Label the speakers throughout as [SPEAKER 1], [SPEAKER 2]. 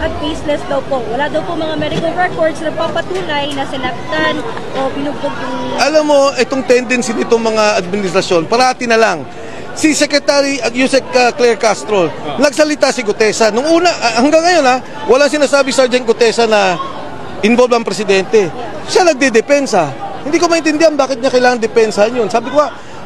[SPEAKER 1] at baseless daw po. Wala daw po mga medical records na papatunay na sinaktan o binugbog yung...
[SPEAKER 2] Alam mo, itong tendency nitong mga administrasyon, parati na lang. Si Secretary Yusek Claire Castro, nagsalita si Gutesa. Nung una, hanggang ngayon wala sinasabi Sergeant Gutesa na involved ang presidente. Siya nagdedepensa. Hindi ko maintindihan bakit niya kailangan depensahan yun. Sabi ko,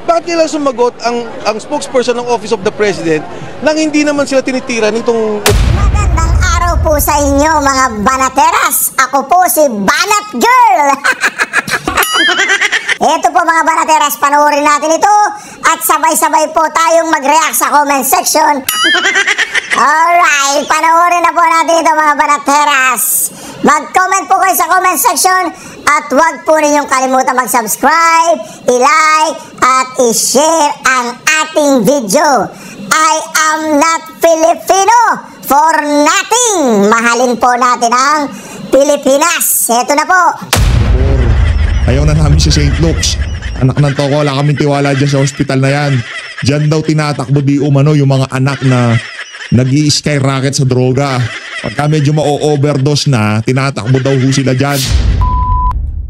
[SPEAKER 2] bakit kailangan sumagot ang spokesperson ng Office of the President nang hindi naman sila tinitira nitong...
[SPEAKER 3] Magandang araw po sa inyo mga banateras. Ako po si Banat Girl. Ito po mga banateras, panoorin natin ito at sabay-sabay po tayong mag-react sa comment section. Alright, panoorin na po natin ito mga banateras. Mag-comment po kayo sa comment section at huwag po ninyong kalimutan mag-subscribe, i-like at i-share ang ating video. I am not Filipino for nothing. Mahalin po natin ang Pilipinas. Ito na po.
[SPEAKER 4] Ayaw na namin si St. Luke's. Anak ng toko, wala kaming tiwala dyan sa hospital na yan. Diyan daw tinatakbo di umano yung mga anak na nag-i-skyrocket sa droga. Pagka medyo ma-overdose na, tinatakbo daw ho sila dyan.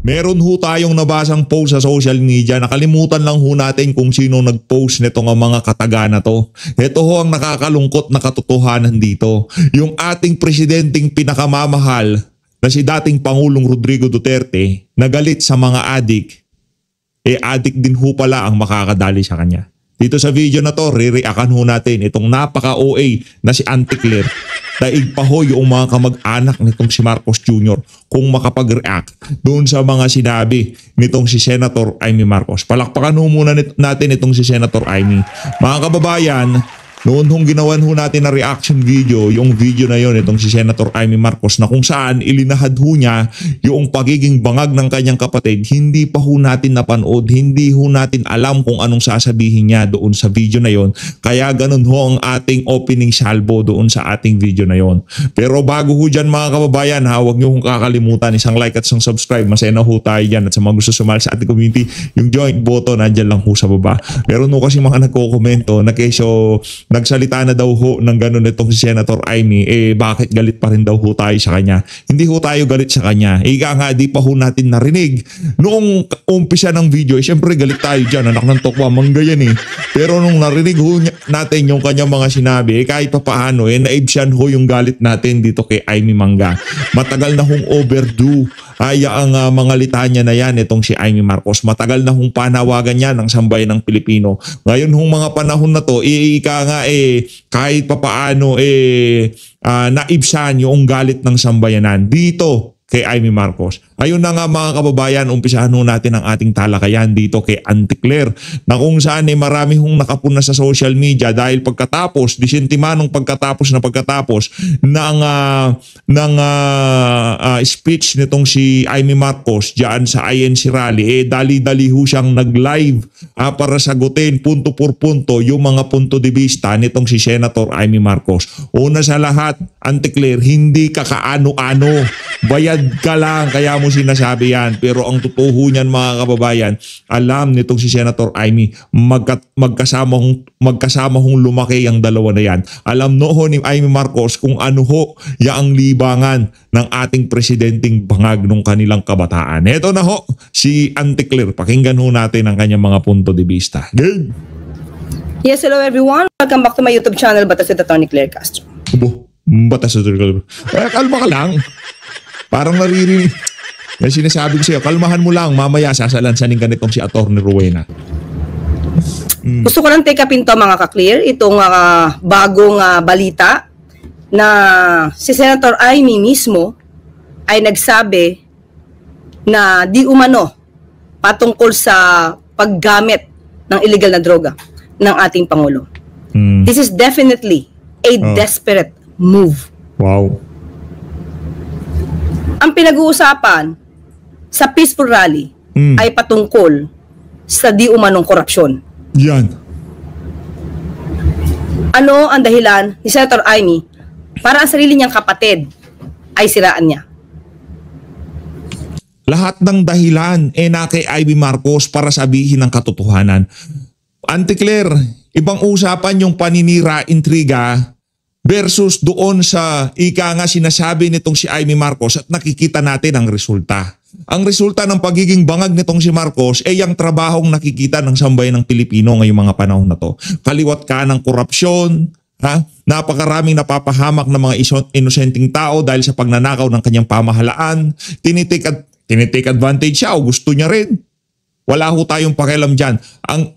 [SPEAKER 4] Meron ho tayong nabasang post sa social media. Nakalimutan lang ho natin kung sino nag-post nitong mga kataga na to. Ito ho ang nakakalungkot na katotohanan dito. Yung ating presidenteng pinakamamahal na si dating Pangulong Rodrigo Duterte na galit sa mga adik, adik din ho pala ang makakadali sa kanya. Dito sa video na to, re-reactan ho natin itong napaka-OA na si Auntie Claire. Daig pa ho yung mga kamag-anak nitong si Marcos Jr. kung makapag-react doon sa mga sinabi nitong si Senator Amy Marcos. Palakpakan ho muna natin itong si Senator Amy. Mga kababayan, noon hong ginawan ho natin na reaction video, yung video na yon itong si Senator Amy Marcos na kung saan ilinahad ho niya yung pagiging bangag ng kanyang kapatid, hindi pa ho natin napanood, hindi ho natin alam kung anong sasabihin niya doon sa video na yon. Kaya ganun ho ang ating opening salvo doon sa ating video na yon. Pero bago ho dyan mga kababayan, huwag nyo hong kakalimutan isang like at isang subscribe. Masaya na ho tayo dyan, at sa mga gusto sumali sa ating community, yung join button nandyan lang ho sa baba. Pero no kasi mga nagko-komento na kesyo nagsalita na daw ho ng gano'n itong si Senator Amy, bakit galit pa rin daw ho tayo sa kanya? Hindi ho tayo galit sa kanya. Ika nga, di pa ho natin narinig. Noong umpisa ng video, syempre galit tayo dyan, anak ng tokwa, mangga yan Pero nung narinig ho natin yung kanyang mga sinabi, kahit pa paano, naibsyan ho yung galit natin dito kay Amy Mangga. Matagal na hong overdue. Ang mga litanya na yan itong si Amy Marcos. Matagal na hong panawagan niya ng sambayan ng Pilipino. Ngayon hong mga panahon na to, kahit papaano naibsan yung galit ng sambayanan dito kay Amy Marcos. Ayun na nga mga kababayan, umpisahan ho natin ang ating talakayan dito kay Auntie Claire na kung saan marami hong nakapuna sa social media dahil pagkatapos, disentimanong pagkatapos ng speech nitong si Amy Marcos diyan sa INC rally, dali-dali ho siyang nag-live para sagutin punto por punto yung mga punto de vista nitong si Senator Amy Marcos. Una sa lahat, Auntie Claire, hindi ka kaano-ano. Bayad ka lang, kaya mo sinasabi yan. Pero ang totoo niyan mga kababayan, alam nitong si Senator Amy, magkasama hong lumaki ang dalawa na yan. Alam noon ni Amy Marcos kung ano ho yaang libangan ng ating presidenteng bangag nung kanilang kabataan. Ito na ho, si Auntie Claire. Pakinggan ho natin ang kanyang mga punto de vista. Game!
[SPEAKER 5] Yes, hello everyone. Welcome back to my YouTube channel, Batas with Attorney Claire Castro.
[SPEAKER 4] Batas with Attorney Claire. Kalma ka lang. Parang naririnig. Yan sinasabi ko sa'yo, kalmahan mo lang, mamaya sasalansanin ka nitong si Atty. Rowena.
[SPEAKER 5] Gusto ko lang take up into mga ka-clear itong bagong balita na si Senator Amy mismo ay nagsabi na di umano patungkol sa paggamit ng illegal na droga ng ating Pangulo. This is definitely a desperate move.
[SPEAKER 4] Wow.
[SPEAKER 5] Ang pinag-uusapan sa peaceful rally ay patungkol sa di umanong korupsyon.
[SPEAKER 4] Yan.
[SPEAKER 5] Ano ang dahilan ni Senator Amy para ang sarili niyang kapatid ay siraan niya?
[SPEAKER 4] Lahat ng dahilan na kay Amy Marcos para sabihin ng katotohanan. Auntie Claire, ibang usapan yung paninira, intriga, versus doon sa ika nga sinasabi nitong si Amy Marcos at nakikita natin ang resulta. Ang resulta ng pagiging bangag nitong si Marcos ay ang trabahong nakikita ng sambayan ng Pilipino ngayong mga panahon na to. Kaliwat ka ng korupsyon, napakaraming napapahamak ng mga inosenteng tao dahil sa pagnanakaw ng kanyang pamahalaan, tinitake advantage siya o gusto niya rin. Wala ho tayong pakialam dyan.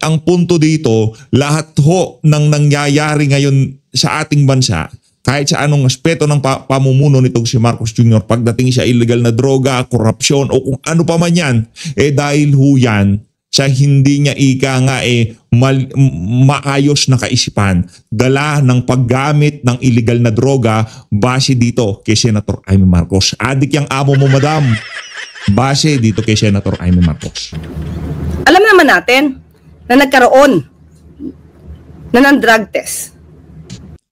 [SPEAKER 4] Ang punto dito, lahat ho ng nangyayari ngayon sa ating bansa, kahit sa anong aspeto ng pamumuno nitong si Marcos Jr. pagdating sa illegal na droga, korupsyon o kung ano pa man yan, dahil ho yan sa hindi niya maayos na kaisipan, dala ng paggamit ng illegal na droga base dito kay Senator Amy Marcos. Adik yung amo mo, madam. Base dito kay Senator Amy Marcos.
[SPEAKER 5] Alam naman natin na nagkaroon na ng drug test.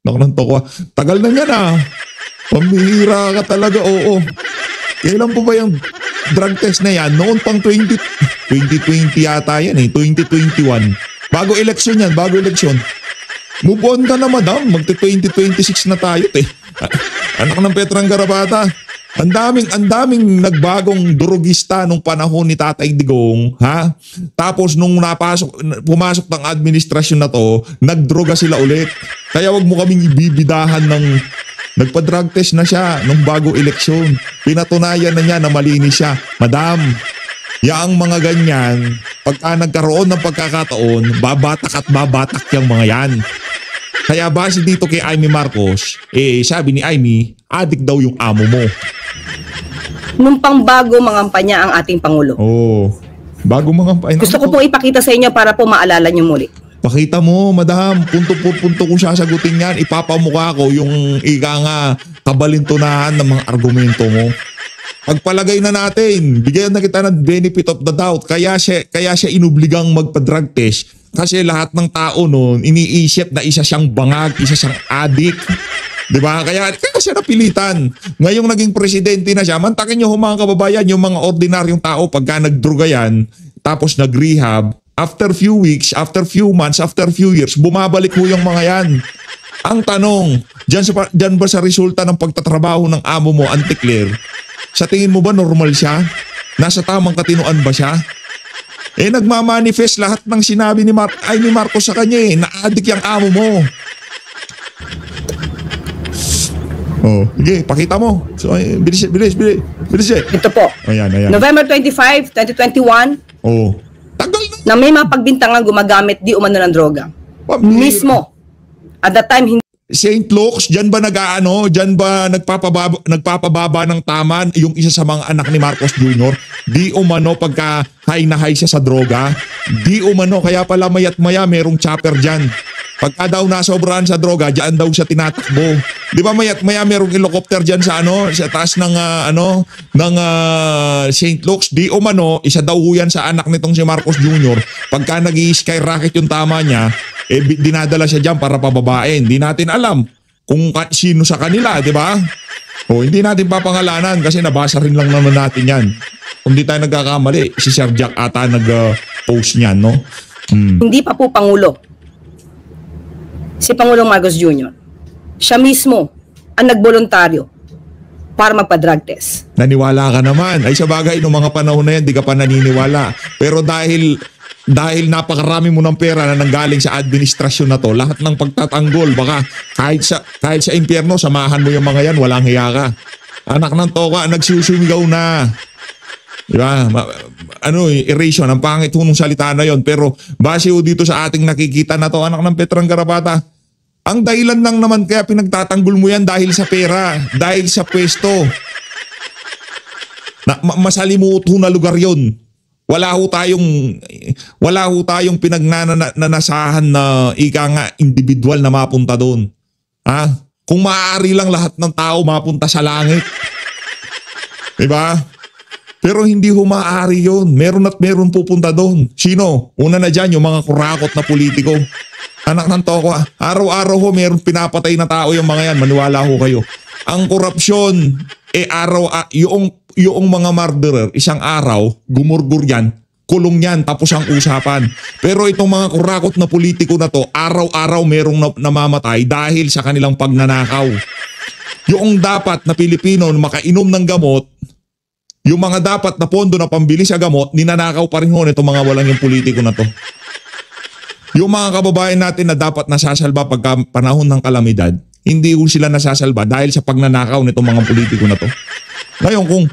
[SPEAKER 4] Nakananto ko, tagal na yan Pamihira ka talaga, oo. Kailan po ba yung drug test na yan? Noon pang 2020 yata yan 2021. Bago eleksyon yan, bago eleksyon. Move on ka na, madam. Magte-2026 na tayo, Anak ng Petrang Garapata. Ang daming nagbagong drogista nung panahon ni Tatay Digong, Tapos nung pumasok ng administrasyon na to, nagdroga sila ulit. Kaya wag mo kaming ibibidahan ng nagpa-drug test na siya nung bago eleksyon. Pinatunayan na niya na malinis siya. Madam, yaang mga ganyan, pagka nagkaroon ng pagkakataon, babatak at babatak yung mga yan. Kaya base dito kay Amy Marcos, sabi ni Amy, adik daw yung amo mo.
[SPEAKER 5] Nung pangbago mangampanya ang ating Pangulo.
[SPEAKER 4] Bago mangampanya.
[SPEAKER 5] Gusto ko pong ipakita sa inyo para po maalala niyo muli.
[SPEAKER 4] Pakita mo, madam. Punto kung sasagutin yan, ipapamukha ko yung kabalintunahan ng mga argumento mo. Pagpalagay na natin, bigyan na kita ng benefit of the doubt. Kaya siya inubligang magpa-drug test. Kasi lahat ng tao noon, iniisip na isa siyang bangag, isa siyang addict. Diba? Kaya siya napilitan. Ngayong naging presidente na siya, mantakin nyo mga kababayan, yung mga ordinaryong tao pagka nagdruga yan, tapos nag-rehab, after few weeks, after few months, after few years, bumabalik ho yung mga yan. Ang tanong, dyan ba sa resulta ng pagtatrabaho ng amo mo, Auntie Claire, sa tingin mo ba normal siya? Nasa tamang katinoan ba siya? Nagmamanifest lahat ng sinabi ni Amy Marcos sa kanya na-addict yung amo mo. Sige, pakita mo. So, bilis.
[SPEAKER 5] Ito po.
[SPEAKER 4] Ayan.
[SPEAKER 5] November 25, 2021.
[SPEAKER 4] Tagal na.
[SPEAKER 5] Na may mga pagbintangan gumagamit di umano ng droga. Mismo. At that time, hindi.
[SPEAKER 4] St. Luke's, dyan ba nagpapababa ng taman yung isa sa mga anak ni Marcos Jr.? Di umano pagka high na high siya sa droga? Di umano, kaya pala mayat maya merong chopper dyan. Pagka daw nasobrahan sa droga, dyan daw siya tinatakbo. Di ba mayat maya merong helicopter dyan sa taas ng St. Luke's? Di umano, isa daw yan sa anak nitong si Marcos Jr. Pagka nag-i-skyrocket yung tama niya, dinadala siya dyan para pababain. Hindi natin alam kung sino sa kanila, di ba? Hindi natin papangalanan kasi nabasa rin lang naman natin yan. Kung di tayo nagkakamali, si Sir Jack ata nag-post niyan, no?
[SPEAKER 5] Hindi pa po Pangulo. Si Pangulong Marcos Jr. Siya mismo ang nagboluntaryo para magpa-drug test.
[SPEAKER 4] Naniwala ka naman. Ay sa bagay, noong mga panahon na yan, di ka pa naniniwala. Pero dahil napakarami mo ng pera na nanggaling sa administrasyon na to, lahat ng pagtatanggol, baka kahit sa impyerno, samahan mo yung mga yan, walang hiya ka. Anak ng toka, nagsusumigaw na. Diba? Eration, ang pangit nung salita na yon. Pero base dito sa ating nakikita na to, anak ng Petrang Garapata, ang dahilan lang naman kaya pinagtatanggol mo yan dahil sa pera, dahil sa pwesto. Masalimuot na lugar yon. Wala ho tayong pinagnanasahan na individual na mapunta doon. Kung maaari lang lahat ng tao mapunta sa langit. Diba? Pero hindi ho maaari yun. Meron at meron pupunta doon. Sino? Una na dyan, yung mga kurakot na politiko. Anak ng toko, araw-araw ho meron pinapatay na tao yung mga yan. Maniwala ho kayo. Ang korupsyon, yung mga murderer, isang araw, gumurgur yan, kulong yan, tapos ang usapan. Pero itong mga kurakot na politiko na to, araw-araw merong namamatay dahil sa kanilang pagnanakaw. Yung dapat na Pilipino na makainom ng gamot, yung mga dapat na pondo na pambili sa gamot, ninanakaw pa rin ho itong mga walang yung politiko na to. Yung mga kababayan natin na dapat nasasalba pagka panahon ng kalamidad, hindi ho sila nasasalba dahil sa pagnanakaw nitong mga politiko na to. Ngayon kung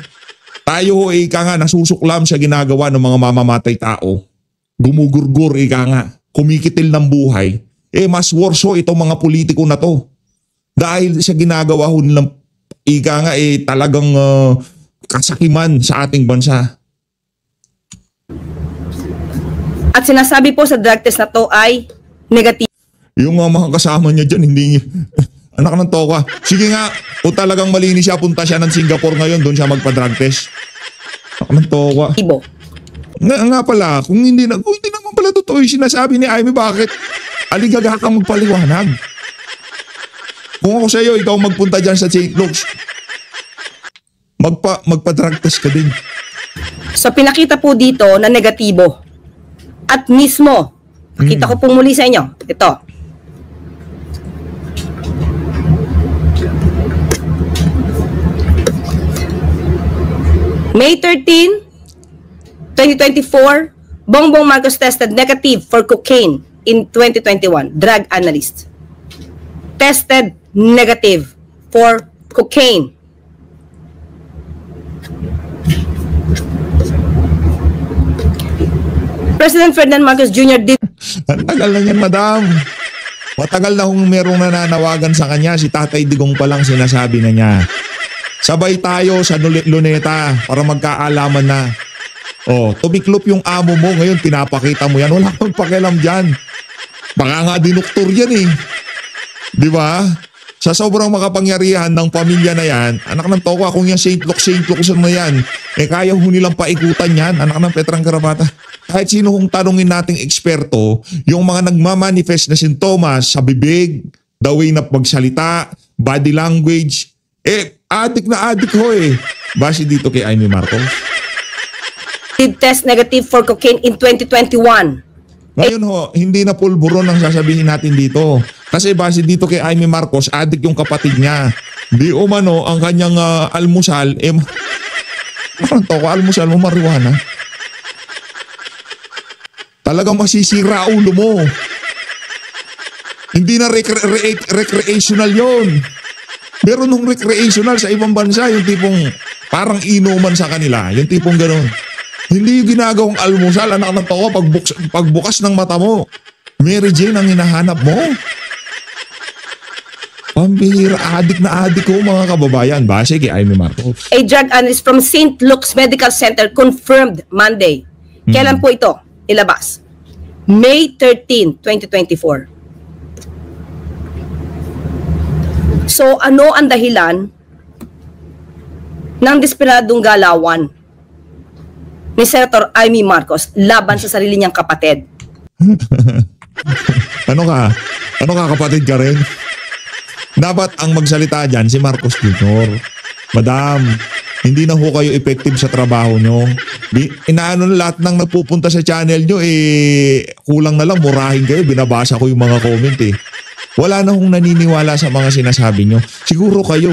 [SPEAKER 4] tayo ho ika nga nasusuklam sa ginagawa ng mga mamamatay tao, gumugurgur ika nga, kumikitil ng buhay, mas worse ho itong mga politiko na to. Dahil sa ginagawa ho nilang ika nga talagang kasakiman sa ating bansa.
[SPEAKER 5] At sinasabi po sa drug test na to ay negative.
[SPEAKER 4] Yung mga kasama niya dyan, hindi anak ng toka. Sige nga, kung talagang malinis siya, punta siya ng Singapore ngayon, doon siya magpa-drug test. Anak ng toka.
[SPEAKER 5] Ibo.
[SPEAKER 4] Nga pala, kung hindi naman pala totoo yung sinasabi ni Amy, bakit aligaga kang magpaliwanag? Kung ako sa iyo, ikaw magpunta dyan sa St. Luke's, magpa-drug test ka din.
[SPEAKER 5] So pinakita po dito na negatibo. At mismo, pakita ko po muli sa inyo. Ito. May 13, 2024, Bongbong Marcos tested negative for cocaine in 2021. Drug analyst. Tested negative for cocaine. President Ferdinand Marcos Jr. did...
[SPEAKER 4] Tagal na yan, madam. Matagal na kung merong nananawagan sa kanya, si Tatay Digong pa lang sinasabi na niya. Sabay tayo sa luneta para magkaalaman na. Tumiklop yung amo mo, ngayon pinapakita mo yan. Wala kang pakialam dyan. Baka nga dinuktor yan eh. Di ba? Sa sobrang makapangyarihan ng pamilya na yan, anak ng toka, kung yung St. Luke's na yan, kaya ho nilang paikutan yan, anak ng Petrang Karabata. Kahit sino kung tanungin nating eksperto, yung mga nagmamanifest na sintomas sa bibig, the way na pagsalita, body language, adik na adik ho eh. Base dito kay Amy Marcos.
[SPEAKER 5] Did test negative for cocaine in 2021.
[SPEAKER 4] Ngayon ho, hindi na pulburon ang sasabihin natin dito. Kasi base dito kay Amy Marcos, adik yung kapatid niya. Di umano ang kanyang almusal, almusal mo marijuana. Talagang masisira ulo mo. Hindi na recreational yon. Meron nung recreational sa ibang bansa, yung tipong parang inuman sa kanila, yung tipong gano'n. Hindi yung ginagawang almusal, anak ng tao, pagbukas ng mata mo. Mary Jane ang hinahanap mo. Pambihira, adik na adik ko mga kababayan. Base kay Amy Marcos.
[SPEAKER 5] A drug analyst from St. Luke's Medical Center confirmed Monday. Kailan po ito ilabas? May 13, 2024. So ano ang dahilan ng desperadong galawan ni Senator Amy Marcos laban sa sarili niyang kapatid?
[SPEAKER 4] Ano ka kapatid ka rin? Dapat ang magsalita dyan si Marcos Jr. Madam, hindi na ho kayo effective sa trabaho nyo. Inaano na lahat ng nagpupunta sa channel nyo, kulang na lang, murahin kayo. Binabasa ko yung mga comment eh. Wala na hong naniniwala sa mga sinasabi nyo. Siguro kayo,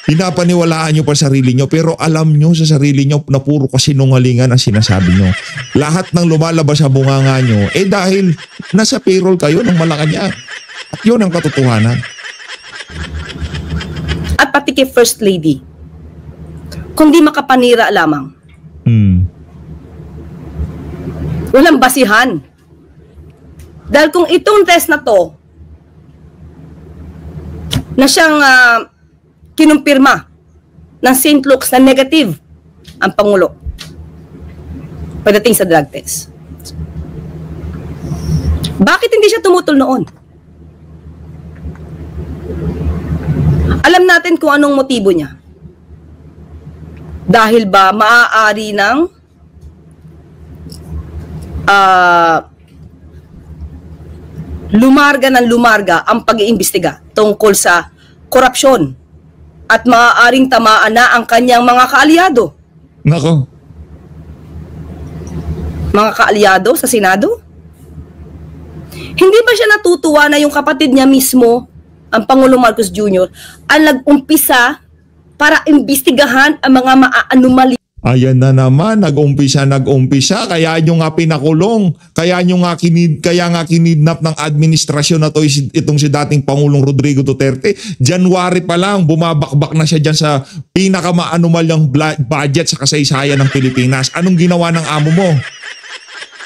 [SPEAKER 4] pinapaniwalaan nyo pa sarili nyo, pero alam nyo sa sarili nyo na puro kasinungalingan ang sinasabi nyo. Lahat ng lumalabas sa bunganga nyo, dahil nasa payroll kayo ng Malacanang. At yun ang katotohanan.
[SPEAKER 5] At pati kay First Lady, kundi makapanira lamang. Walang basihan. Dahil kung itong test na to, na siyang kinumpirma ng St. Luke's na negative ang Pangulo pagdating sa drug test. Bakit hindi siya tumutol noon? Alam natin kung anong motibo niya. Dahil ba maaari ng lumarga ang pag-iimbestiga tungkol sa korupsyon at maaaring tamaan na ang kanyang mga kaalyado.
[SPEAKER 4] Nako.
[SPEAKER 5] mga kaalyado sa Senado? Hindi ba siya natutuwa na yung kapatid niya mismo, ang Pangulong Marcos Jr., ang nag-umpisa para imbestigahan ang mga maaanomaly?
[SPEAKER 4] Ayan na naman, nag-umpisa, kaya nyo nga pinakulong, kaya nga kinidnap ng administrasyon na to itong si dating Pangulong Rodrigo Duterte. January pa lang, bumabakbak na siya dyan sa pinakamaanomalyang budget sa kasaysayan ng Pilipinas. Anong ginawa ng amo mo?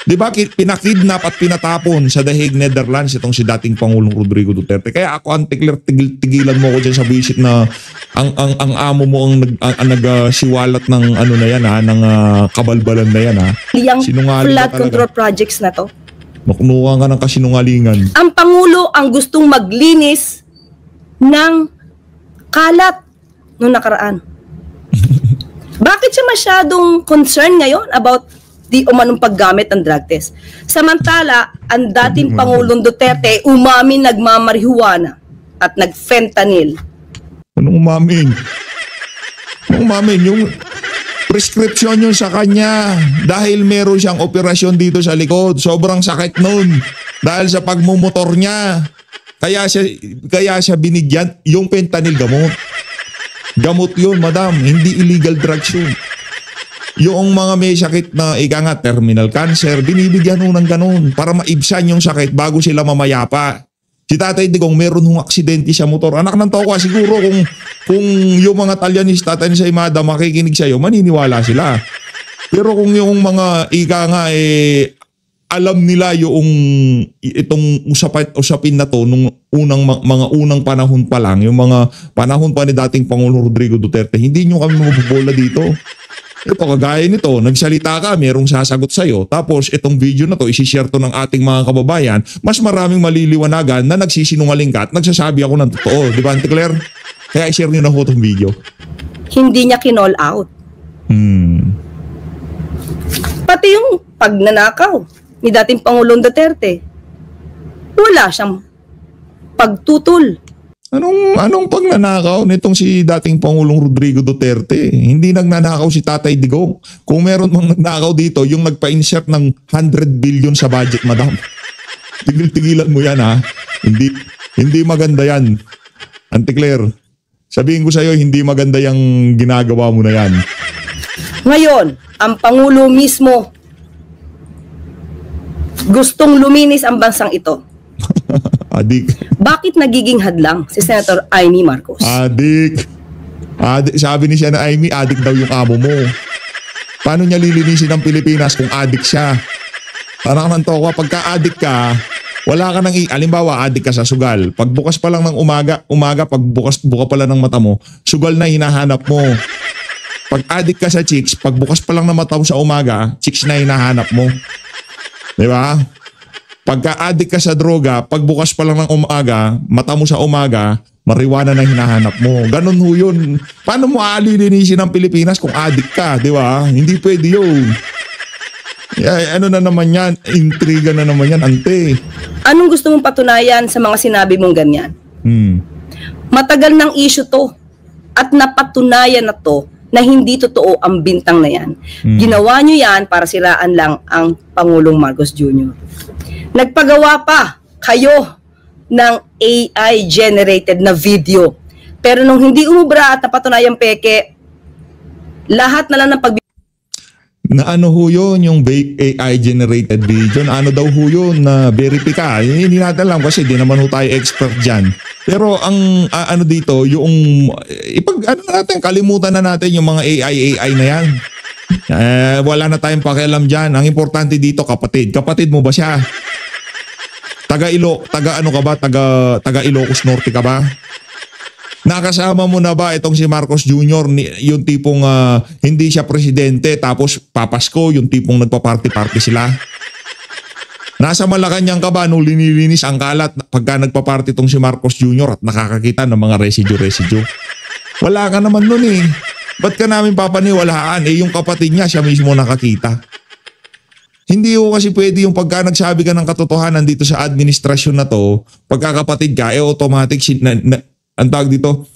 [SPEAKER 4] Di ba pinakidnap at pinatapon sa The Hague, Netherlands itong si dating Pangulong Rodrigo Duterte. Kaya ako, Antikler, tigilan mo ko dyan sa visit na ang amo mo ang nagsiwalat ng ano na yan ng kabalbalan na yan
[SPEAKER 5] Yung
[SPEAKER 4] Sinungaling
[SPEAKER 5] flood
[SPEAKER 4] ka talaga.
[SPEAKER 5] control projects na to.
[SPEAKER 4] Maknuha ka ng kasinungalingan.
[SPEAKER 5] Ang Pangulo ang gustong maglinis ng kalat noong nakaraan. Bakit siya masyadong concerned ngayon about di umanong paggamit ng drug test? Samantala, ang dating Pangulong Duterte umamin nagmamarihuana at nagfentanyl.
[SPEAKER 4] Anong umamin? Yung prescription yun sa kanya dahil meron siyang operasyon dito sa likod. Sobrang sakit nun dahil sa pagmumotor niya. Kaya siya binigyan yung fentanyl gamot. Gamot yun, madam. Hindi illegal drugs yun. Yung mga may sakit na terminal cancer, binibigyan ho ng ganun para maibsan yung sakit bago sila mamayapa. Si Tatay Digong meron hong aksidente sa motor. Anak ng toko, siguro kung yung mga Talyanista, Tatay sa Imada makikinig sa'yo, maniniwala sila. Pero kung yung mga alam nila yung itong usapin na to nung mga unang panahon pa lang, yung mga panahon pa ni dating Pangulong Rodrigo Duterte, hindi nyo kami mabubola dito. Ito, kagaya nito, nagsalita ka, merong sasagot sa'yo, tapos itong video na to, isishare to ng ating mga kababayan, mas maraming maliliwanagan na nagsisinungaling ka at nagsasabi ako ng totoo. Di ba, Auntie Claire? Kaya i-share nyo na ho itong video.
[SPEAKER 5] Hindi niya kinall out. Pati yung pagnanakaw ni dating Pangulong Duterte, wala siyang pagtutol.
[SPEAKER 4] Anong pagnanakaw nitong si dating Pangulong Rodrigo Duterte? Hindi nagnanakaw si Tatay Digong. Kung meron mang nagnakaw dito, yung nagpa-insert ng 100 billion sa budget, madam. Tigil-tigilan mo yan Hindi maganda yan. Auntie Claire, sabihin ko sa'yo, hindi maganda yung ginagawa mo na yan.
[SPEAKER 5] Ngayon, ang Pangulo mismo gustong luminis ang bansang ito.
[SPEAKER 4] Adik.
[SPEAKER 5] Bakit nagiging hadlang si Senator Amy Marcos?
[SPEAKER 4] Adik. Sabi ni siya na Amy, adik daw yung amo mo. Paano niya lilinisin ang Pilipinas kung adik siya? Parang naman to, pagka adik ka, wala ka nang alimbawa, adik ka sa sugal. Pagbukas pa lang ng umaga, pagbuka pa lang ng mata mo, sugal na hinahanap mo. Pag adik ka sa chicks, pagbukas pa lang ng mata mo sa umaga, chicks na hinahanap mo. Di ba? Pagka-addict ka sa droga, pagbukas pa lang ng umaga, mata mo sa umaga, marijuana na hinahanap mo. Ganun ho yun. Paano mo aalilinisin ang Pilipinas kung addict ka, di ba? Hindi pwede yun. Ano na naman yan? Intriga na naman yan, ante.
[SPEAKER 5] Anong gusto mong patunayan sa mga sinabi mong ganyan? Matagal ng issue to at napatunayan na to na hindi totoo ang bintang na yan. Ginawa nyo yan para siraan lang ang Pangulong Marcos Jr. Nagpagawa pa kayo ng AI-generated na video. Pero nung hindi umubra at napatunayang peke, lahat na lang ng
[SPEAKER 4] Na ano ho yun, yung AI-generated video, na ano daw ho yun, na verify. Hindi natin alam kasi di naman ho tayo expert dyan. Pero ang ano dito, yung kalimutan na natin yung mga AI na yan. Wala na tayong pakialam dyan. Ang importante dito, kapatid mo ba siya? Taga Ilocos Norte ka ba? Nakasama mo na ba itong si Marcos Jr., yung tipong hindi siya presidente tapos papasko, yung tipong nagpa-party-party sila? Nasa Malacanang ka ba nung linilinis ang kalat pagka nagpa-party itong si Marcos Jr. at nakakakita ng mga residue? Wala ka naman nun eh. Ba't ka namin papaniwalaan? Yung kapatid niya, siya mismo nakakita. Hindi ko kasi pwede yung pagka nagsabi ka ng katotohanan dito sa administrasyon na to, pagkakapatid ka, automatic ang tawag dito,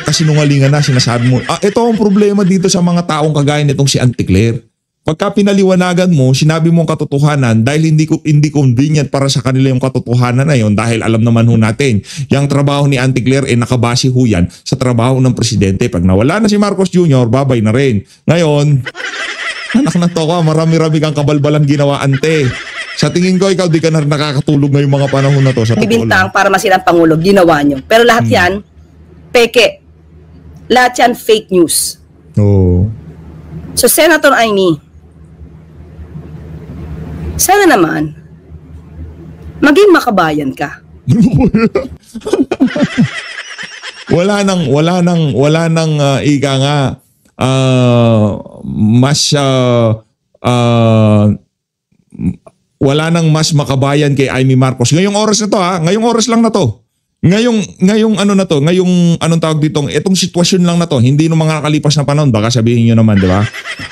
[SPEAKER 4] kasinungalingan na sinasabi mo. Ito ang problema dito sa mga taong kagaya nitong si Auntie Claire. Pagka pinaliwanagan mo, sinabi mo ang katotohanan dahil hindi convenient para sa kanila yung katotohanan na yon, dahil alam naman ho natin, yung trabaho ni Auntie Claire nakabase ho yan sa trabaho ng presidente. Pag nawala na si Marcos Jr., babay na rin. Ngayon, anak na to ka, marami-rami kang kabalbalang ginawa, ante. Sa tingin ko, ikaw di ka na nakakatulog ngayong mga panahon na to. Sa
[SPEAKER 5] Bibintang para masilang Pangulo, ginawa nyo. Pero lahat yan, peke. Lahat yan, fake news.
[SPEAKER 4] Oo.
[SPEAKER 5] So, Senator Amy, sana naman, maging makabayan ka.
[SPEAKER 4] wala nang ika nga wala nang mas makabayan kay Amy Marcos. Ngayong oras na to ngayong oras lang na to. Ngayong ano na to, ngayong anong tawag dito, itong sitwasyon lang na to, hindi no mga nakalipas na panahon, baka sabihin niyo naman, di ba?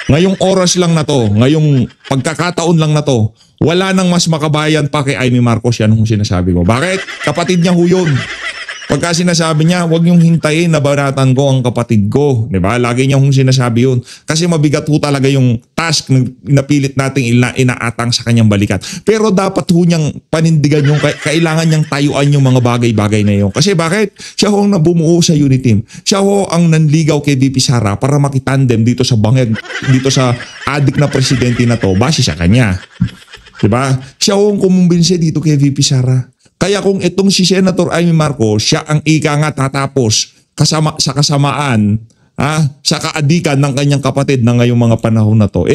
[SPEAKER 4] Ngayong oras lang na to, ngayong pagkakataon lang na to, wala nang mas makabayan pa kay Amy Marcos, yan ang sinasabi ko. Bakit? Kapatid niya ho yun. Pagka sinasabi niya, huwag niyong hintayin na baratan ko ang kapatid ko. Diba? Lagi niya hong sinasabi yun. Kasi mabigat ho talaga yung task na pilit nating inaatang sa kanyang balikat. Pero dapat ho niyang panindigan yung kailangan niyang tayuan yung mga bagay-bagay na yun. Kasi bakit? Siya ho ang bumuo sa unit team. Siya ho ang nanligaw kay VP Sara para makitandem dito sa bangag, dito sa adik na presidente na to, base sa kanya. Diba? Siya ho ang kumumbinse dito kay VP Sara. Kaya kung itong si Senator Amy Marcos, siya ang ika nga tatapos sa kasamaan, sa kaadikan ng kanyang kapatid na ngayong mga panahon na to,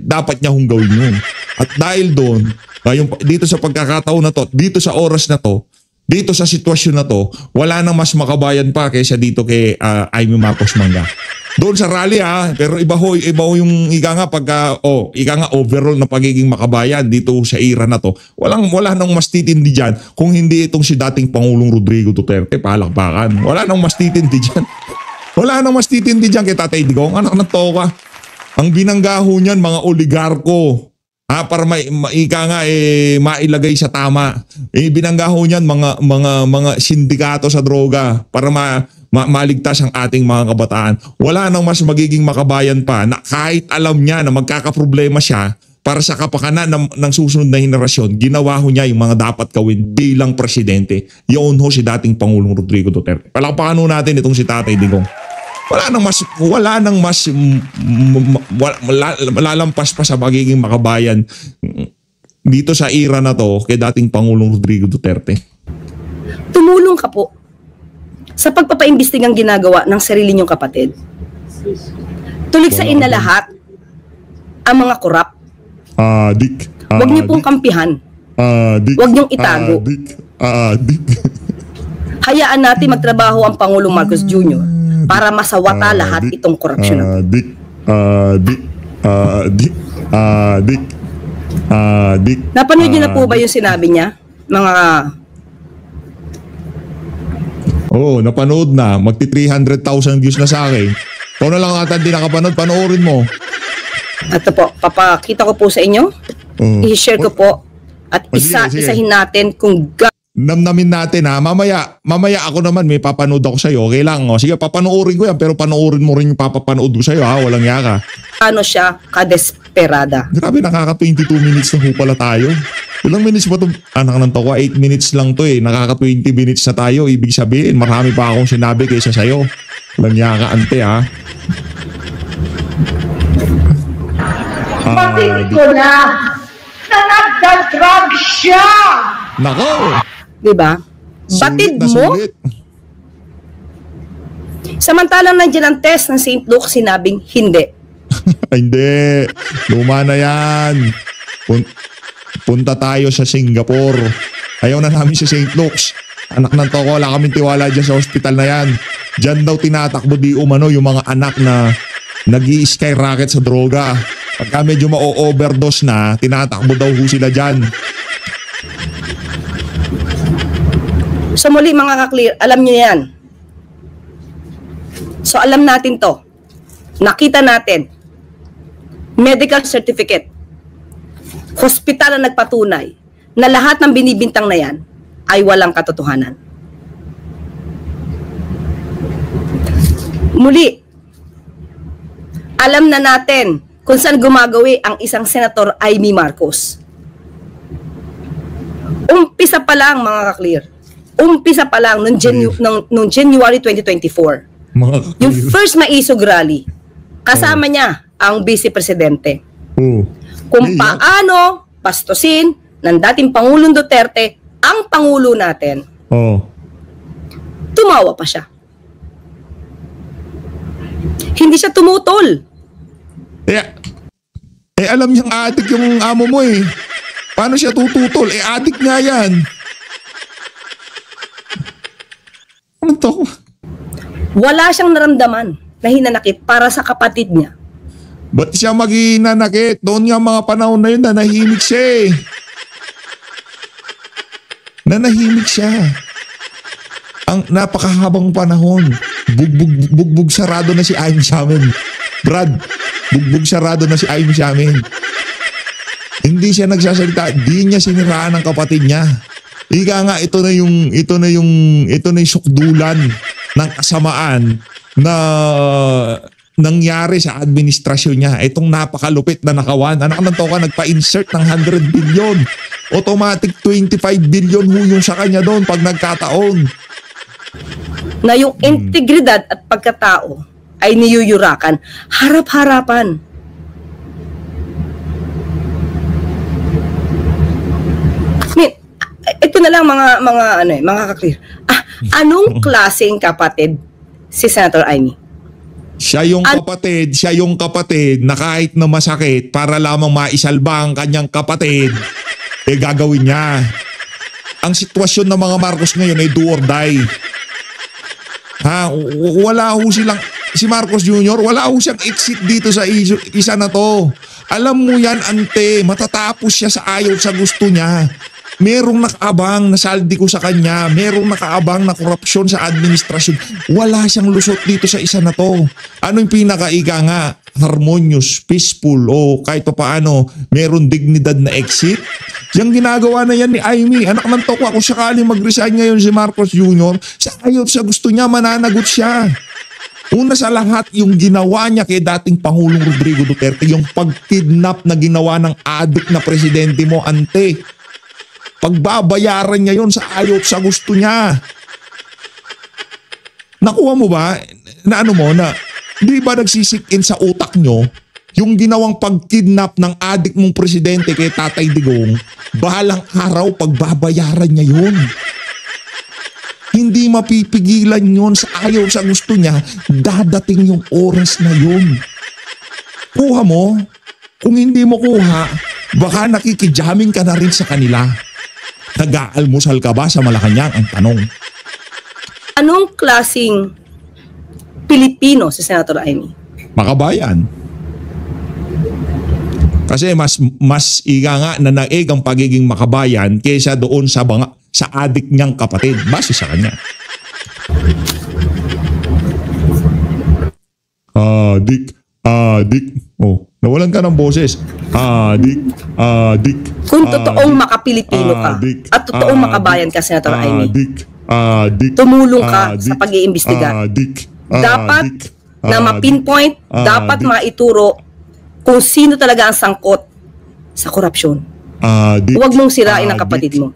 [SPEAKER 4] dapat niya hong gawin yun. At dahil doon, dito sa pagkakataon na to, dito sa oras na to, dito sa sitwasyon na to, wala nang mas makabayan pa kaysa dito kay Amy Marcos Manga. Doon sa rally pero iba ho yung ika nga overall na pagiging makabayan dito sa era na to. Wala nang mas titindi diyan kung hindi itong si dating Pangulong Rodrigo Duterte, palakpakan. Wala nang mas titindi diyan. Wala nang mas titindi diyan kay Tatay Digong, anak ng toka. Ang binanggaho niyan mga oligarko. Para mailagay sa tama. Binanggaho niyan mga sindikato sa droga para maligtas ang ating mga kabataan. Wala nang mas magiging makabayan pa na kahit alam niya na magkakaproblema siya para sa kapakanan ng susunod na henerasyon, ginawa ho niya yung mga dapat gawin bilang presidente. Yun ho si dating Pangulong Rodrigo Duterte. Palakpakan ho natin itong si Tatay Digong. Wala nang mas malalampas pa sa magiging makabayan dito sa era na to kay dating Pangulong Rodrigo Duterte.
[SPEAKER 5] Tumulong ka po sa pagpapaimbestigang ginagawa ng sarili niyong kapatid. Tuligsain na lahat ang mga korap.
[SPEAKER 4] Dick.
[SPEAKER 5] Huwag niyo pong kampihan.
[SPEAKER 4] Dick.
[SPEAKER 5] Huwag niyong itago.
[SPEAKER 4] Dick.
[SPEAKER 5] Hayaan natin magtrabaho ang Pangulong Marcos Jr. para masawata lahat itong korupsyon na to.
[SPEAKER 4] Dick.
[SPEAKER 5] Napanood niyo na po ba yung sinabi niya? Mga
[SPEAKER 4] napanood na. Magti 300,000 views na sa akin. Kung na lang ata hindi nakapanood, panoorin mo.
[SPEAKER 5] Ito po, papakita ko po sa inyo. I-share ko po. At
[SPEAKER 4] Sige.
[SPEAKER 5] isahin natin kung
[SPEAKER 4] Namnamin natin Mamaya ako naman may papanood ako sa'yo. Okay lang. Sige, papanoorin ko yan. Pero panoorin mo rin yung papapanood ko sa'yo Walang yaka.
[SPEAKER 5] Ano siya kadesperada.
[SPEAKER 4] Grabe, nakaka 22 minutes na ho pala tayo. Ilang minutes ba ito? Anak ng toko, 8 minutes lang to Nakaka 20 minutes na tayo. Ibig sabihin, marami pa akong sinabi kaysa sa'yo. Walang yaka, ante
[SPEAKER 6] Batid ko na nagdadrag siya!
[SPEAKER 4] Nako!
[SPEAKER 5] Diba? Batid mo? Samantalang nandiyan ang test ng St. Luke, sinabing hindi.
[SPEAKER 4] Hindi. Luma na yan. Punta tayo sa Singapore. Ayaw na namin sa St. Luke's. Anak ng toko, wala kaming tiwala dyan sa hospital na yan. Dyan daw tinatakbo di umano yung mga anak na nag-i-skyrocket sa droga. Pagka medyo ma-overdose na, tinatakbo daw ho sila dyan.
[SPEAKER 5] So muli mga ka-clear, alam nyo yan. So alam natin to. Nakita natin. Medical certificate. Hospital na nagpatunay na lahat ng binibintang na yan ay walang katotohanan. Muli, alam na natin kung saan gumagawi ang isang Senator Amy Marcos. Umpisa pa lang, mga ka-clear. Umpisa pa lang nung January 2024.
[SPEAKER 4] Mga
[SPEAKER 5] Yung first maisog rally, kasama niya ang Vice Presidente. Kung paano pastusin ng dating Pangulong Duterte ang Pangulo natin. Tumawa pa siya. Hindi siya tumutol.
[SPEAKER 4] Alam niyang adik yung amo mo eh. Paano siya tututol? Adik nga yan. Ano to?
[SPEAKER 5] Wala siyang naramdaman na hinanakit para sa kapatid niya.
[SPEAKER 4] Ba't siya maghinanakit? Doon nga mga panahon na yun, nanahimik siya eh. Nanahimik siya. Ang napakahabang panahon. Bugbog sarado na si Amy sa amin. Brad, bugbog sarado na si Amy sa amin. Hindi siya nagsasalita, di niya siniraan ang kapatid niya. Ika nga, ito na yung sukdulan ng kasamaan na nangyari sa administrasyon niya. Itong napakalupit na nakawan. Anak ng toka, nagpa-insert ng 100 billion. Automatic 25 billion yung sa kanya doon pag nagkataon.
[SPEAKER 5] Na yung integridad at pagkatao ay niyuyurakan harap-harapan. Ito na lang mga ka-clear. Anong klaseng kapatid si Senator Amy?
[SPEAKER 4] Siya yung kapatid na kahit na masakit para lamang maisalba ang kanyang kapatid, gagawin niya. Ang sitwasyon ng mga Marcos ngayon ay do or die. Wala ho silang, si Marcos Jr., wala ho siyang exit dito sa isa na to. Alam mo yan, ante, matatapos siya sa ayaw sa gusto niya. Merong nakaabang na saldi ko sa kanya. Merong nakaabang na korupsyon sa administrasyon. Wala siyang lusot dito sa isa na to. Ano yung pinakaika nga? Harmonious, peaceful, o kahit pa paano, meron dignidad na exit. Yung ginagawa na yan ni Amy, anak ng tokwa, kung sakali mag-resign ngayon si Marcos Jr., sa ayaw sa gusto niya, mananagot siya. Una sa lahat, yung ginawa niya kay dating Pangulong Rodrigo Duterte, yung pagkidnap na ginawa ng adik na presidente mo, ante. Pagbabayaran niya yon sa ayaw sa gusto niya. Nakuha mo ba na di ba nagsisik-in sa utak nyo yung ginawang pagkidnap ng adik mong presidente kay Tatay Digong, bahalang araw pagbabayaran niya yun. Hindi mapipigilan yun sa ayaw sa gusto niya, dadating yung oras na yun. Kuha mo. Kung hindi mo kuha, baka nakikijamming ka na rin sa kanila. Nag-aalmusal ka ba sa Malacanang? Ang tanong.
[SPEAKER 5] Anong klaseng Pilipino si Senator Amy?
[SPEAKER 4] Makabayan. Kasi mas iga nga na naig ang pagiging makabayan kaysa doon sa adik niyang kapatid. Base sa kanya. Adik. Oh, nawalan ka ng boses. Adik.
[SPEAKER 5] Kung totoong makapilipino ka at totoong makabayan ka, Senator Amy, tumulong ka sa pag-iimbestiga. Dapat na ma-pinpoint, dapat maituro kung sino talaga ang sangkot sa korupsyon. Huwag mong sirain ang kapatid mo.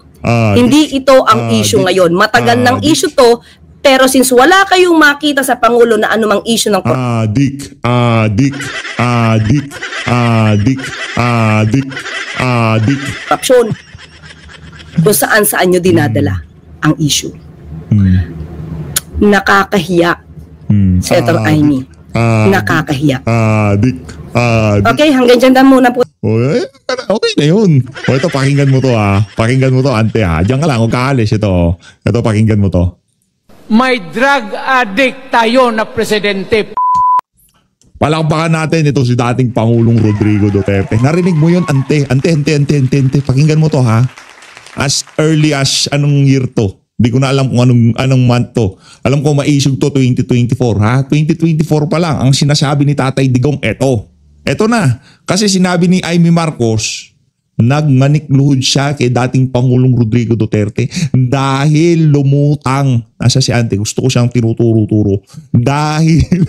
[SPEAKER 5] Hindi ito ang issue ngayon. Matagal ng issue to, pero since wala kayong makita sa Pangulo na anumang issue ng korupsyon, kung saan nyo dinadala ang issue. Nakakahiya, Senator Amy. Nakakahiya. Okay, hanggang dyan na muna po.
[SPEAKER 4] Okay na yun. Ito, pakinggan mo to Pakinggan mo to, ante Diyan ka lang, huwag kaalis ito. Ito, pakinggan mo to.
[SPEAKER 6] May drug addict tayo na presidente.
[SPEAKER 4] Palakpakan natin ito si dating Pangulong Rodrigo Duterte. Narinig mo yun, ante. Pakinggan mo to As early as anong year to. Hindi ko na alam kung anong month to. Alam ko ma-issue to 2024 2024 pa lang. Ang sinasabi ni Tatay Digong, eto na. Kasi sinabi ni Amy Marcos, nagmanikluhod siya kay dating Pangulong Rodrigo Duterte dahil lumutang. Nasa si ante, gusto ko siyang tinuturo-turo. Dahil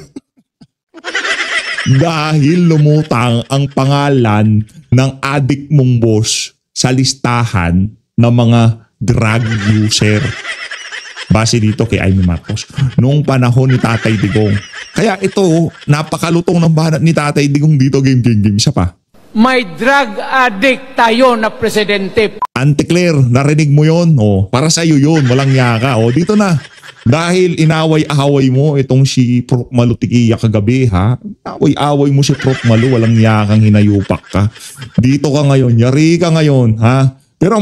[SPEAKER 4] Dahil lumutang ang pangalan ng adik mong boss sa listahan ng mga drug user. Base dito kay Amy Marcos noong panahon ni Tatay Digong. Kaya ito, napakalutong ng banat ni Tatay Digong dito, game. Isa pa.
[SPEAKER 6] May drug addict tayo na presidente.
[SPEAKER 4] Auntie Claire, narinig mo yon? O, para sa iyo yun, walang yaka. O, dito na. Dahil inaway-away mo itong si Prof. Malu Tikiya kagabi, ha? Away-away mo si Prof. Malu, walang yakang hinayupak ka. Dito ka ngayon, yari ka ngayon, ha? Pero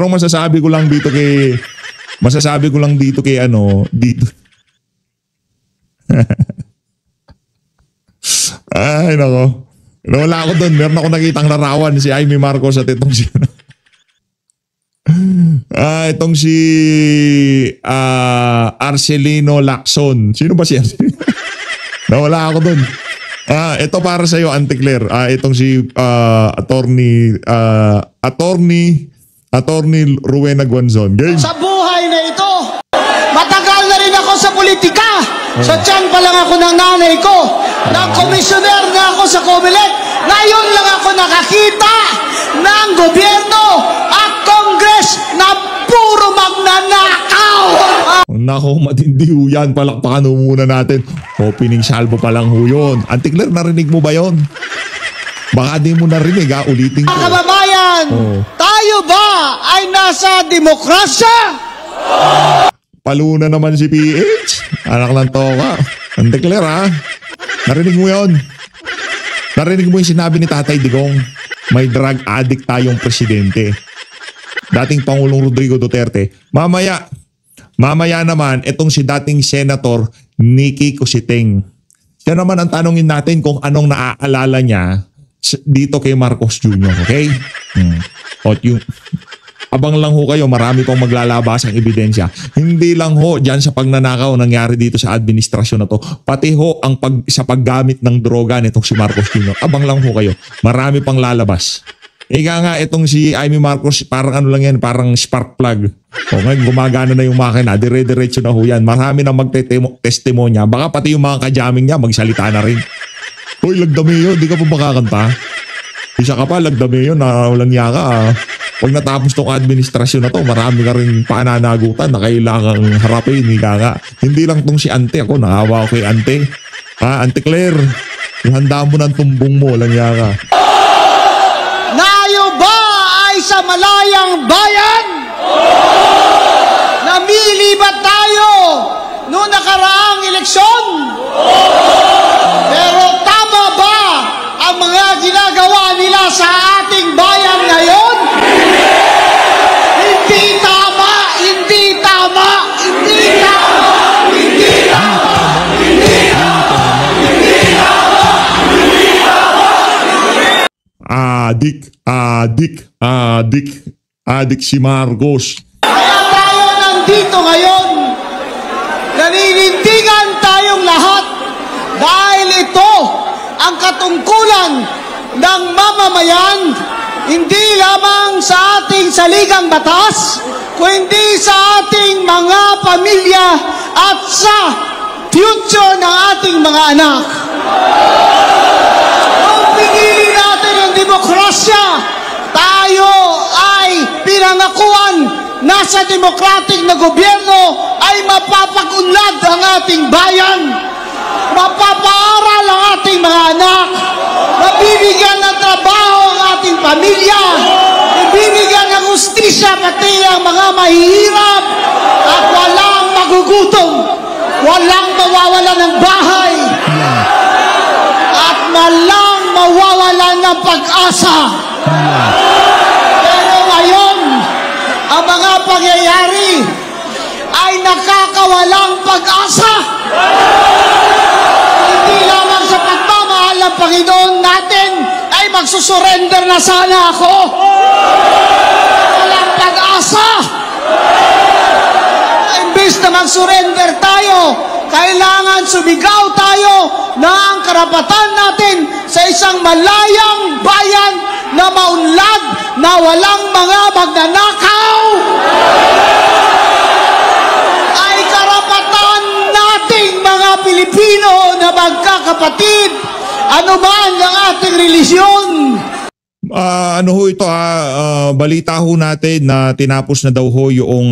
[SPEAKER 4] masasabi ko lang dito kay dito. Ay, nako. Wala ako doon. Meron ako nakitang larawan si Amy Marcos at itong si Arcelino Lacson. Sino ba si Arcelino? Nawala ako doon. Ito para sa iyo, Auntie Claire. Itong si Attorney Rowena Guanzon. Game.
[SPEAKER 7] Sa buhay na ito, matagal na rin ako sa politika. Sa tiyan pa lang ako ng nanay ko. Nag-komisyoner na ako sa Comelec. Ngayon lang ako nakakita ng gobyerno at Congress na puro magnanakaw.
[SPEAKER 4] Nako, matindi ho yan. Palakpakan ho muna natin. Opening salvo pa lang ho yun. Auntie Claire, narinig mo ba yun? Baka di mo narinig, ha? Ulitin ko.
[SPEAKER 7] Mga kababayan, tayo ba ay nasa demokrasya?
[SPEAKER 4] Paluna naman si PH. Anak lang toka. Auntie Claire, ha? Narinig mo yun? Narinig mo yung sinabi ni Tatay Digong? May drug addict tayong presidente. Dating Pangulong Rodrigo Duterte. Mamaya naman, itong si dating Senator Nikki Cositeng. Siya naman ang tanongin natin kung anong naaalala niya dito kay Marcos Jr., okay? Abang lang ho kayo, marami pang maglalabas ang ebidensya. Hindi lang ho dyan sa pagnanakaw nangyari dito sa administrasyon na to, pati ho sa paggamit ng droga nitong si Marcos Jr. Abang lang ho kayo, marami pang lalabas. Ika nga itong si Amy Marcos, parang ano lang yan, parang spark plug. O ngayon, gumagana na yung makina, dire-diretso na ho yan. Marami na magtestimonya, baka pati yung mga kajaming niya magsalita na rin. Hoy, lagdami yun, di ka pa makakanta? Isa ka pa, lagdami yun, walang yaka. Pag natapos tong administrasyon na to, marami ka rin pananagutan na kailangang harapin. Hindi lang tong si Ante, ako naawa ko kay Ante. Auntie Claire, ihanda mo ng tumbong mo, walang yaka.
[SPEAKER 7] Nayo ba ay sa malayang bayan? Namili ba tayo noong nakaraang eleksyon? Pero tama ba ang mga ginagawa nila sa ating bayan ngayon? Hindi tama, hindi tama, hindi tama, hindi tama, hindi tama, hindi tama, hindi tama.
[SPEAKER 4] Adik si Marcos.
[SPEAKER 7] Kaya tayo nandito ngayon, naninindigan tayong lahat dahil ito ang katungkulan ng mamamayan, hindi lamang sa ating saligang batas, kundi sa ating mga pamilya at sa future ng ating mga anak. Kung pinili natin ang demokrasya, tayo ay pinangakuan na sa demokratik na gobyerno ay mapapag-unlad ang ating bayan, mapapaaral ang ating mga anak, mabibigyan ng trabaho ang ating pamilya, mabibigyan ng hustisya pati ang mga mahihirap, at walang magugutom, walang mawawalan ng bahay, at walang mawawalan ng pag-asa. Pero ngayon, ang mga pangyayari ay nakakawalang pag-asa. Hindi lamang sa pagmamahal ng Panginoon natin ay magsusurrender na sana ako. Walang pag-asa. Imbis na mag-surrender tayo, kailangan sumigaw tayo na ang karapatan natin sa isang malayang bayan na maunlad, na walang mga magnanakaw, ay karapatan nating mga Pilipino kapatid, ano man ang ating relisyon.
[SPEAKER 4] Ano ho ito balita ho natin na tinapos na daw ho yung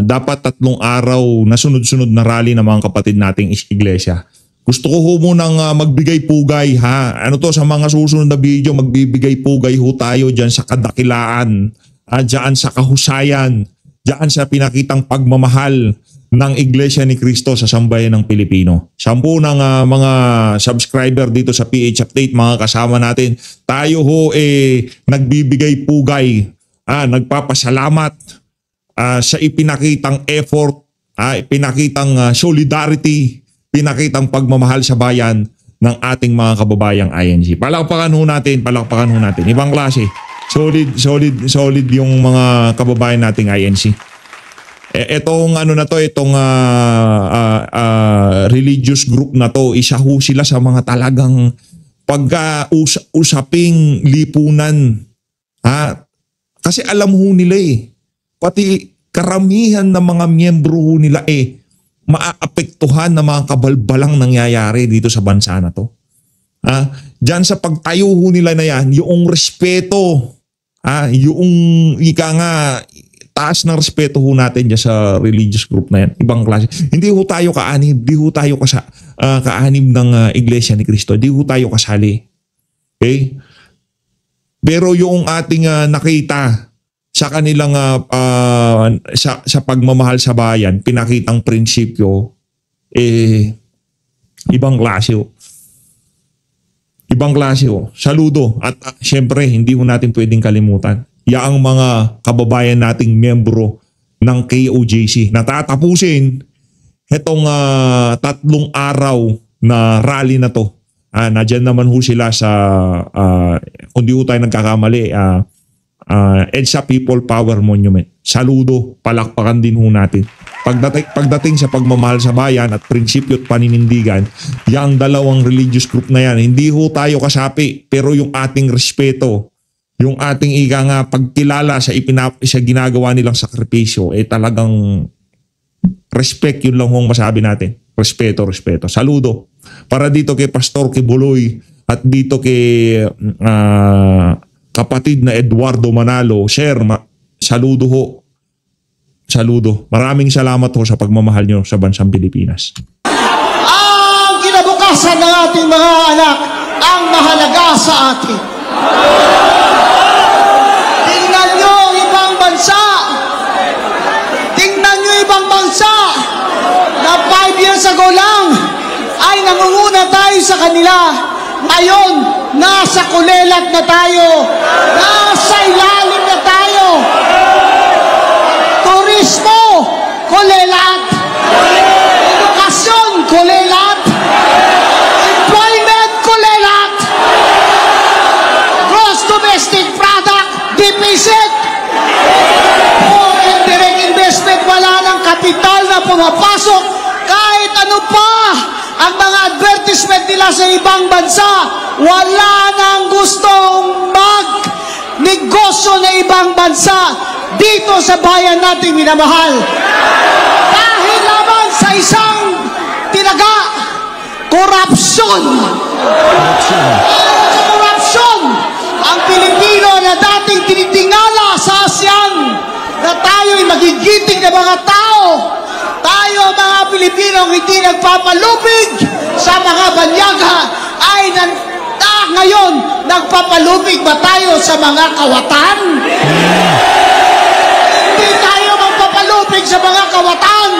[SPEAKER 4] dapat 3 araw na sunod-sunod na rally ng mga kapatid nating iglesia. Gusto ko ho munang magbigay pugay ha. Ano to, sa mga susunod na video, magbibigay pugay ho tayo dyan sa kadakilaan, dyan sa kahusayan, dyan sa pinakitang pagmamahal ng Iglesia ni Cristo sa sambayan ng Pilipino. 10 ng mga subscriber dito sa PH Update, mga kasama natin. Tayo ho nagbibigay pugay, nagpapasalamat sa ipinakitang effort, ipinakitang solidarity, pinakitang pagmamahal sa bayan ng ating mga kababayang INC. Palakpakan ho natin. Ibang klase. Solid yung mga kababayan nating INC. Etong religious group na to, isa ho sila sa mga talagang pagka-usaping lipunan. Kasi alam ho nila pati karamihan ng mga miyembro ho nila maaapektuhan ng mga kabalbalang nangyayari dito sa bansa na to. Diyan sa pagtayo ho nila na yan, yung respeto, yung ika nga, taas ng respeto ho natin dyan sa religious group na yan. Ibang klase. Hindi ho tayo kaanib. Hindi ho tayo kaanib ng Iglesia ni Cristo. Hindi ho tayo kasali. Okay? Pero yung ating nakita sa kanilang sa pagmamahal sa bayan, pinakitang prinsipyo, ibang klase ho. Ibang klase ho. Saludo. At syempre, hindi ho natin pwedeng kalimutan yaang mga kababayan nating miyembro ng KOJC. Natatapusin itong 3 araw na rally na to. Nadyan naman ho sila sa, kung di ho tayo nagkakamali, EDSA People Power Monument. Saludo, palakpakan din ho natin. Pagdating sa pagmamahal sa bayan at prinsipyo at paninindigan, yung dalawang religious group na yan, hindi ho tayo kasapi, pero yung ating respeto, yung ating pagkilala sa ginagawa nilang sakripisyo, talagang respect, yun lang hong masabi natin. Respeto. Saludo. Para dito kay Pastor Kibuloy at dito kay kapatid na Eduardo Manalo, Sir, saludo ho. Saludo. Maraming salamat ho sa pagmamahal nyo sa bansang Pilipinas.
[SPEAKER 7] Ang kinabukasan ng ating mga anak ang mahalaga sa atin. Tingnan nyo ibang bansa. Tingnan nyo ibang bansa na 5 years ago lang ay nangunguna tayo sa kanila. Ngayon, nasa kulelat na tayo. Nasa ilalim na tayo. Turismo, kulelat. Edukasyon, kulelat. Employment, kulelat. Gross domestic product, deficit. Foreign direct investment, wala ng kapital na pumapasok. Kahit ano pa ang mga advertisement nila sa ibang bansa, wala nang gustong mag-negosyo na ibang bansa dito sa bayan nating minamahal. Dahil naman sa isang tinaga, korupsyon. Korupsyon. Ang Pilipino na dating tinitingala sa ASEAN na tayo'y magigiting na mga tao, tayo mga Pilipinong hindi nagpapalupig sa mga banyaga ay ngayon nagpapalupig ba tayo sa mga kawatan? Hindi tayo magpapalupig sa mga kawatan.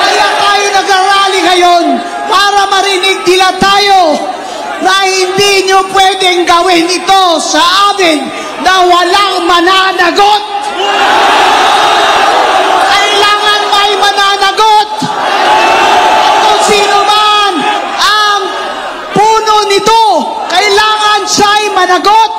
[SPEAKER 7] Kaya tayo nag-rally ngayon para marinig nila tayo na hindi nyo pwedeng gawin ito sa amin na walang mananagot. Kailangan may mananagot. Kung sino man ang puno nito, kailangan siya'y managot.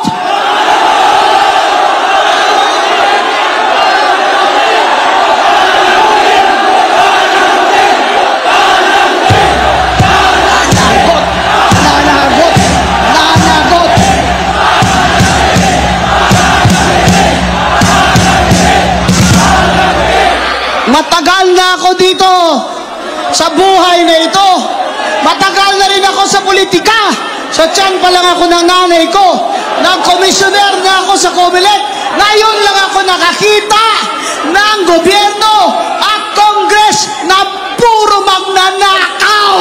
[SPEAKER 7] Matagal na ako dito sa buhay na ito. Matagal na rin ako sa politika. Sa tiyan pa lang ako ng nanay ko. Nag-komisyoner na ako sa Comelec. Ngayon lang ako nakakita ng gobyerno at Congress na puro magnanakaw.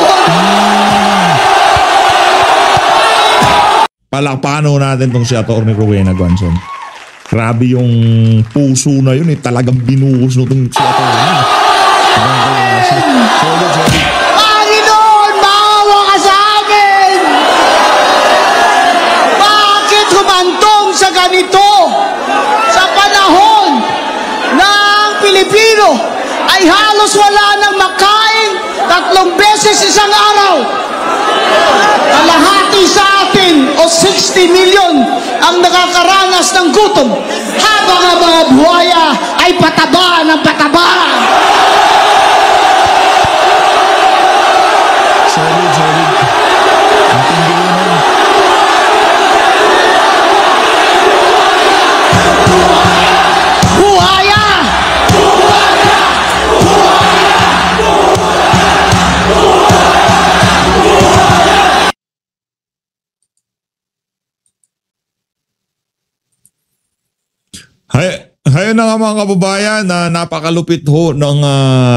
[SPEAKER 4] Palakpakan natin tong si Atty. Rowena Guanzon. Grabe yung puso na yun talagang binuhos nung si Atty.
[SPEAKER 7] Panginoon, maawa ka sa amin! Bakit humantong sa ganito? Sa panahon ng Pilipino ay halos wala nang makain 3 beses isang araw. Kalahati sa atin o 60 million ang nakakaranas ng gutom habang ang mga buhaya ay pataba ng pataba.
[SPEAKER 4] Solid. Ang tindi naman.
[SPEAKER 7] Buhaya!
[SPEAKER 4] Hayun na nga mga kababayan, napakalupit ho ng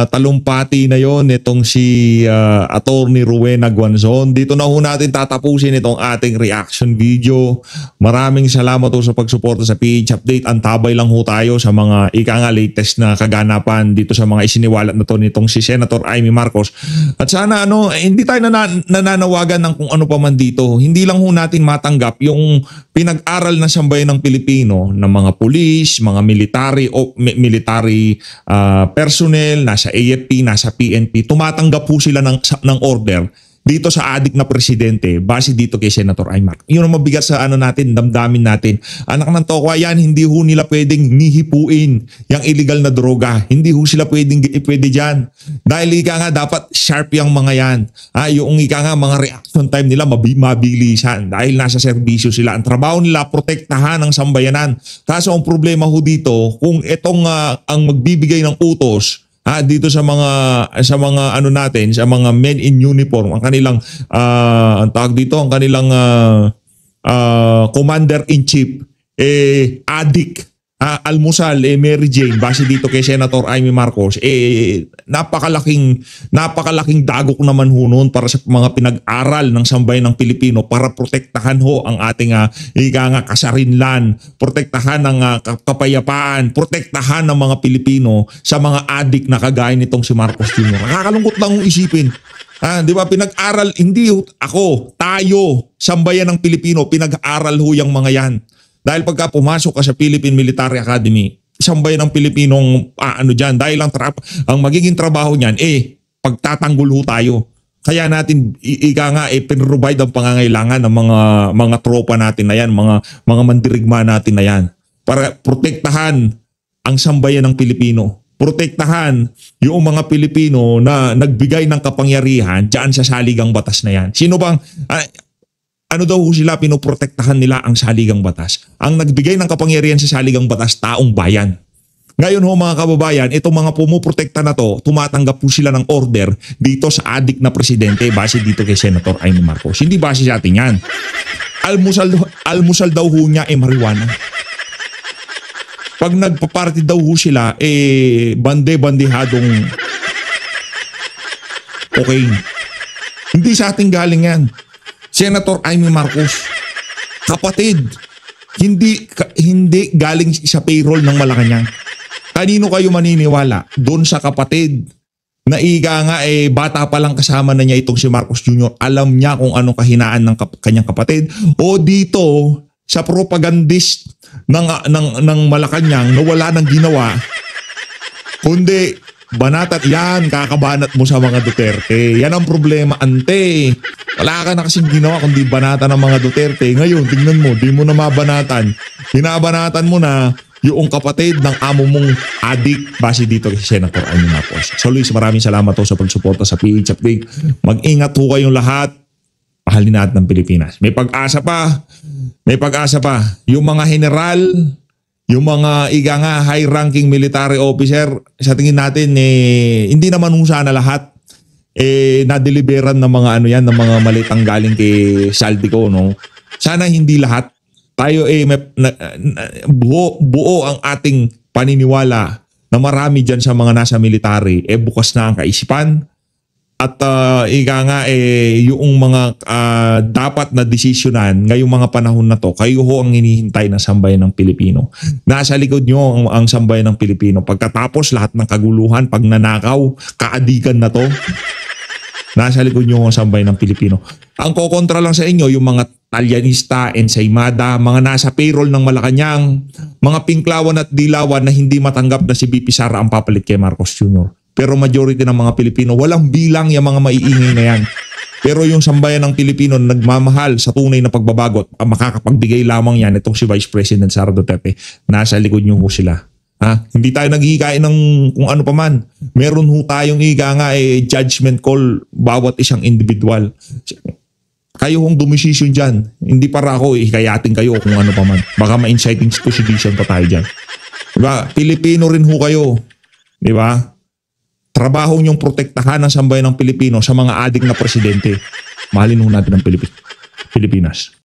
[SPEAKER 4] talumpati na yon itong si Atty. Rowena Guanzon. Dito na ho natin tatapusin itong ating reaction video. Maraming salamat ho sa pagsuporta sa PH Update. Antabay lang ho tayo sa mga latest na kaganapan dito sa mga isiniwalat na to nitong si Senator Amy Marcos. At sana hindi tayo nananawagan ng kung ano pa man dito. Hindi lang ho natin matanggap yung pinag-aral na sambayan ng Pilipino ng mga pulis, mga military personnel, nasa AFP, nasa PNP, tumatanggap po sila ng order dito sa adik na presidente base dito kay Senator Aymac. Yun ang mabigat sa natin, damdamin natin. Anak ng tokwa yan, hindi ho nila pwedeng nihipuin yung illegal na droga. Hindi ho sila pwede dyan. Dahil nga dapat sharp yung mga yan. Yung nga mga reaction time nila mabilisan dahil nasa serbisyo sila. Ang trabaho nila, protektahan ang sambayanan. Kaso ang problema ho dito, kung itong ang magbibigay ng utos dito sa mga natin, sa mga men in uniform, ang kanilang ang tawag dito, ang kanilang commander-in-chief adik, almusal, Mary Jane, base dito kay Senator Amy Marcos, napakalaking dagok naman ho noon para sa mga pinag-aral ng sambayan ng Pilipino para protektahan ho ang ating kasarinlan, protektahan ng kapayapaan, protektahan ng mga Pilipino sa mga adik na kagaya nitong si Marcos Jr. Nakakalungkot lang isipin. Di ba pinag-aral, hindi tayo, sambayan ng Pilipino, pinag-aral ho yung mga yan. Dahil pagka pumasok ka sa Philippine Military Academy, sambayan ng Pilipinong dyan. Dahil ang magiging trabaho niyan, pagtatanggol ho tayo. Kaya natin pinrovide ang pangangailangan ng mga tropa natin na yan, mga mandirigma natin na yan. Para protektahan ang sambayan ng Pilipino. Protektahan yung mga Pilipino na nagbigay ng kapangyarihan dyan sa saligang batas na yan. Sino bang... daw sila pinoprotektahan nila ang saligang batas? Ang nagbigay ng kapangyarihan sa saligang batas, taong bayan. Ngayon ho mga kababayan, itong mga pumuprotekta na to, tumatanggap po sila ng order dito sa adik na presidente base dito kay Senator Amy Marcos. Hindi base sa atin yan. Almusal daw ho niya marijuana. Pag nagpa-party daw ho sila, bande-bandehadong cocaine. Hindi sa ating galing yan. Senator Amy Marcos, kapatid, hindi galing sa payroll ng Malacanang. Kanino kayo maniniwala? Doon sa kapatid na bata pa lang kasama na niya itong si Marcos Jr. Alam niya kung anong kahinaan ng kanyang kapatid. O dito sa propagandist ng Malacanang na wala nang ginawa, kundi banatan yan, kakabanat mo sa mga Duterte. Yan ang problema, ante. Wala ka na kasing ginawa kundi banatan ng mga Duterte. Ngayon, tingnan mo, di mo na mabanatan. Binabanatan mo na yung kapatid ng amo mong adik base dito kay Senator Amy Marcos. So Luis, maraming salamat ho sa pagsuporta sa PH Update. Mag-ingat ho kayong lahat. Pahalin natin ng Pilipinas. May pag-asa pa. May pag-asa pa. Yung mga general, yung mga high-ranking military officer, sa tingin natin, hindi naman sana lahat nadeliveran ng mga ano yan, ng mga malitang galing kay Saldico, no? Sana hindi lahat. Tayo buo ang ating paniniwala na marami dyan sa mga nasa military, bukas na ang kaisipan. At yung mga dapat na desisyonan ngayong mga panahon na to, kayo ho ang hinihintay na sambayan ng Pilipino. Nasa likod nyo ang sambayan ng Pilipino. Pagkatapos lahat ng kaguluhan, pagnanakaw, kaadikan na to, nasa likod nyo ang sambayan ng Pilipino. Ang kokontra lang sa inyo, yung mga Talyanista, Ensaymada, mga nasa payroll ng Malacanang, mga Pinklawan at Dilawan na hindi matanggap na si BP Sara ang papalit kay Marcos Jr. Pero majority ng mga Pilipino, walang bilang yung mga maiingay na yan. Pero yung sambayan ng Pilipino na nagmamahal sa tunay na pagbabago at makakapagbigay lamang yan, itong si Vice President Sara Duterte, nasa likod nyo ho sila. Hindi tayo naghihikain ng kung ano pa man. Meron ho tayong judgment call bawat isang individual. Kayo hong dumisisyon dyan. Hindi para ako hikayatin kayo kung ano pa man. Baka ma-inciting to sedition pa tayo dyan. Diba? Pilipino rin ho kayo. Diba? Trabaho niyong protektahan ang sambayan ng Pilipino sa mga adik na presidente. Mahalin ho natin ang Pilipinas.